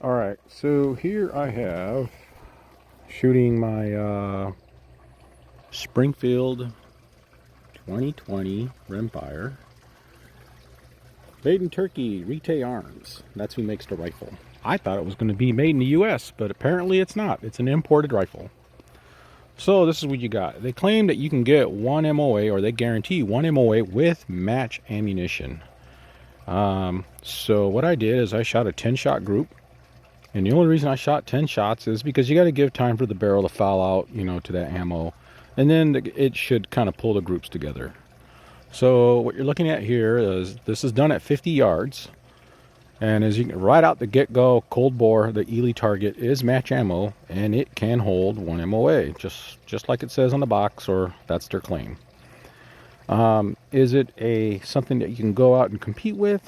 Alright, so here I have shooting my Springfield 2020 Rimfire. Made in Turkey, Rite Arms. That's who makes the rifle. I thought it was going to be made in the US, but apparently it's not. It's an imported rifle. So this is what you got. They claim that you can get one MOA, or they guarantee one MOA with match ammunition. So what I did is I shot a 10-shot group. And the only reason I shot 10 shots is because you got to give time for the barrel to foul out, to that ammo. And then it should kind of pull the groups together. So what you're looking at here is this is done at 50 yards. And as you can right out the get-go, cold bore, the Ely target is match ammo. And it can hold one MOA, just like it says on the box, or that's their claim. Is it something that you can go out and compete with?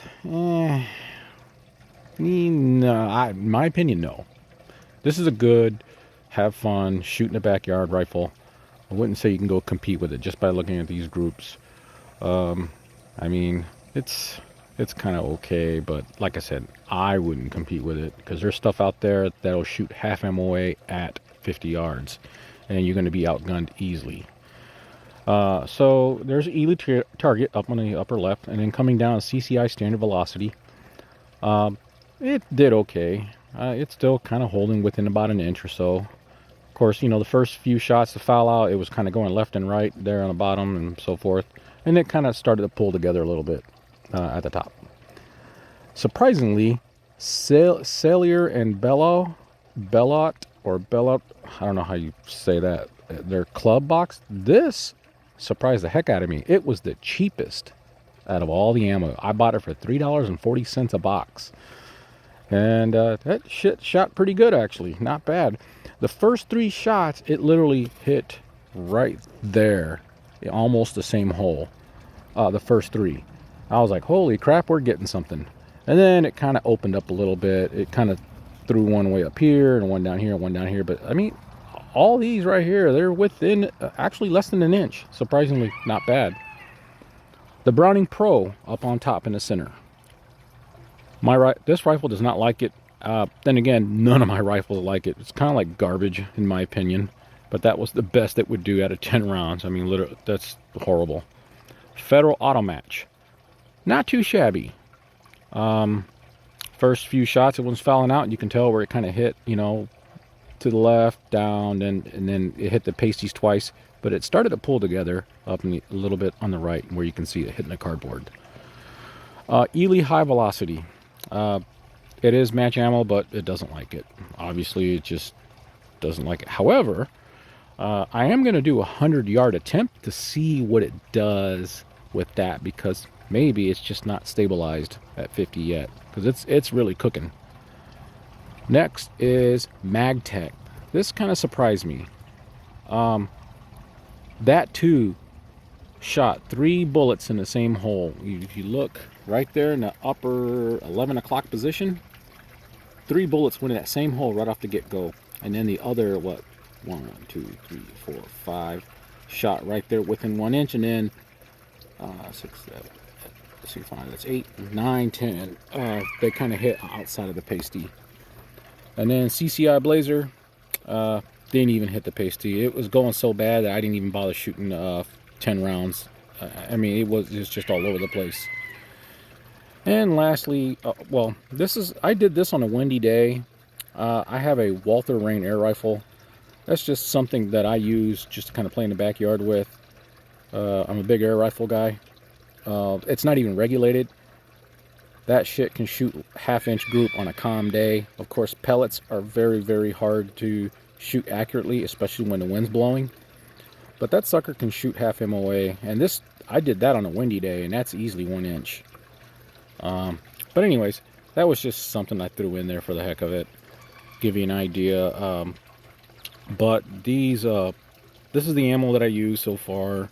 No, in my opinion, no. This is a good, have fun, shoot in the backyard rifle. I wouldn't say you can go compete with it just by looking at these groups. I mean, it's kind of okay, but like I said, I wouldn't compete with it because there's stuff out there that'll shoot half MOA at 50 yards, and you're going to be outgunned easily. So there's Ely target up on the upper left, and then coming down CCI standard velocity. It did okay. It's still kind of holding within about an inch or so. Of course, the first few shots to foul out, it was kind of going left and right there on the bottom and so forth. And it kind of started to pull together a little bit at the top. Surprisingly, Salier and Bellot, I don't know how you say that, their club box, this surprised the heck out of me. It was the cheapest out of all the ammo. I bought it for $3.40 a box. And that shit shot pretty good, actually. Not bad. The first 3 shots, it literally hit right there. Almost the same hole. The first 3. I was like, holy crap, we're getting something. And then it kind of opened up a little bit. It kind of threw one way up here and one down here and one down here. But, I mean, all these right here, they're within actually less than an inch. Surprisingly, not bad. The Browning Pro up on top in the center. This rifle does not like it. Then again, none of my rifles like it. It's kind of like garbage, in my opinion. But that was the best it would do out of 10 rounds. I mean, literally, that's horrible. Federal Auto Match. Not too shabby. First few shots, it was fouling out. And you can tell where it kind of hit, to the left, down, and then it hit the pasties twice. But it started to pull together up a little bit on the right, where you can see it hitting the cardboard. Ely High Velocity. It is match ammo, but it doesn't like it. Obviously, it just doesn't like it. However, I am going to do a 100-yard attempt to see what it does with that, because maybe it's just not stabilized at 50 yet, because it's really cooking. Next is MagTech. This kind of surprised me. That too shot 3 bullets in the same hole. If you look right there in the upper 11 o'clock position, 3 bullets went in that same hole right off the get-go. And then the other, 1, 2, 3, 4, 5 shot right there within 1 inch. And then 6, 7, let's see, 5, that's 8, 9, 10. They kind of hit outside of the pasty. And then CCI Blazer didn't even hit the pasty. It was going so bad that I didn't even bother shooting 10 rounds. I mean, it was just all over the place. And lastly, I did this on a windy day. I have a Walther Rain air rifle. That's just something that I use just to kind of play in the backyard with. I'm a big air rifle guy. It's not even regulated. That shit can shoot half-inch group on a calm day. Of course, pellets are very, very hard to shoot accurately, especially when the wind's blowing. But that sucker can shoot half MOA, and I did that on a windy day, and that's easily 1 inch. But anyways, that was just something I threw in there for the heck of it, give you an idea. But this is the ammo that I use so far.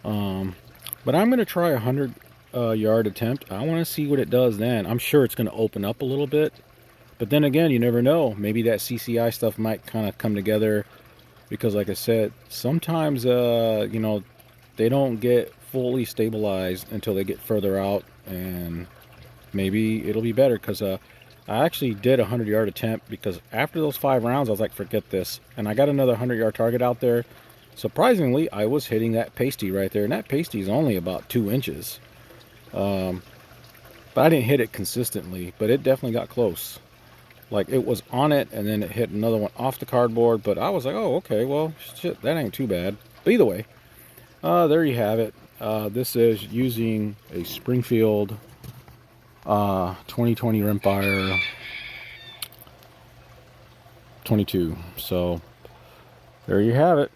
But I'm gonna try a 100-yard attempt. I want to see what it does then. I'm sure it's gonna open up a little bit, but then again, you never know. Maybe that CCI stuff might kind of come together. Because like I said, sometimes, they don't get fully stabilized until they get further out, and maybe it'll be better, because I actually did a 100-yard attempt because after those 5 rounds, I was like, forget this. And I got another 100-yard target out there. Surprisingly, I was hitting that pasty right there. And that pasty is only about 2 inches. But I didn't hit it consistently, but it definitely got close. Like, it was on it, and then it hit another one off the cardboard. But I was like, oh, okay, well, shit, that ain't too bad. But either way, there you have it. This is using a Springfield 2020 Rimfire 22. So there you have it.